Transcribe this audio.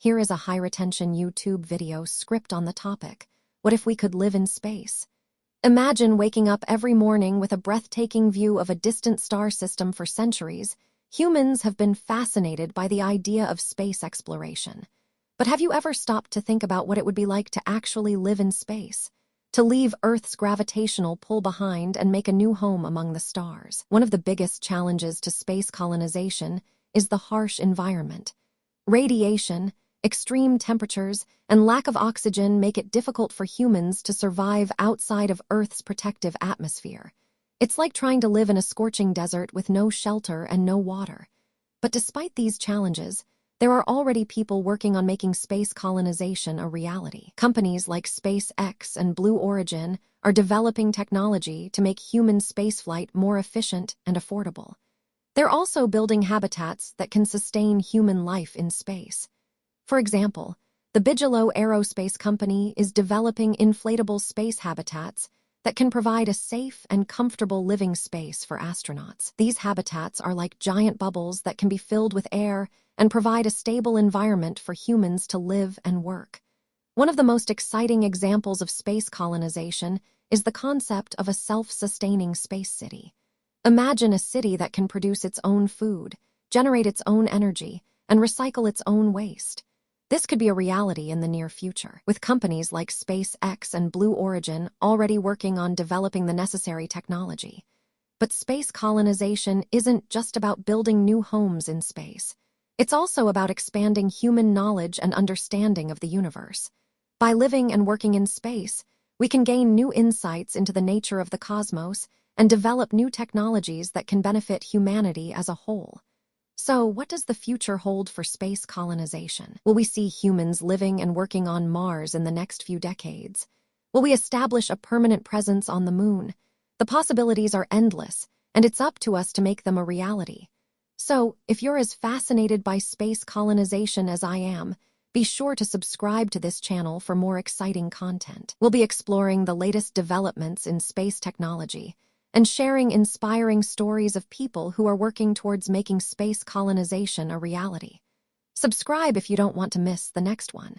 Here is a high-retention YouTube video script on the topic. What if we could live in space? Imagine waking up every morning with a breathtaking view of a distant star system. For centuries, humans have been fascinated by the idea of space exploration. But have you ever stopped to think about what it would be like to actually live in space? To leave Earth's gravitational pull behind and make a new home among the stars? One of the biggest challenges to space colonization is the harsh environment. Radiation, extreme temperatures, and lack of oxygen make it difficult for humans to survive outside of Earth's protective atmosphere. It's like trying to live in a scorching desert with no shelter and no water. But despite these challenges, there are already people working on making space colonization a reality. Companies like SpaceX and Blue Origin are developing technology to make human spaceflight more efficient and affordable. They're also building habitats that can sustain human life in space. For example, the Bigelow Aerospace Company is developing inflatable space habitats that can provide a safe and comfortable living space for astronauts. These habitats are like giant bubbles that can be filled with air and provide a stable environment for humans to live and work. One of the most exciting examples of space colonization is the concept of a self-sustaining space city. Imagine a city that can produce its own food, generate its own energy, and recycle its own waste. This could be a reality in the near future, with companies like SpaceX and Blue Origin already working on developing the necessary technology. But space colonization isn't just about building new homes in space. It's also about expanding human knowledge and understanding of the universe. By living and working in space, we can gain new insights into the nature of the cosmos and develop new technologies that can benefit humanity as a whole. So, what does the future hold for space colonization? Will we see humans living and working on Mars in the next few decades? Will we establish a permanent presence on the moon? The possibilities are endless, and it's up to us to make them a reality. So, if you're as fascinated by space colonization as I am, be sure to subscribe to this channel for more exciting content. We'll be exploring the latest developments in space technology and sharing inspiring stories of people who are working towards making space colonization a reality. Subscribe if you don't want to miss the next one.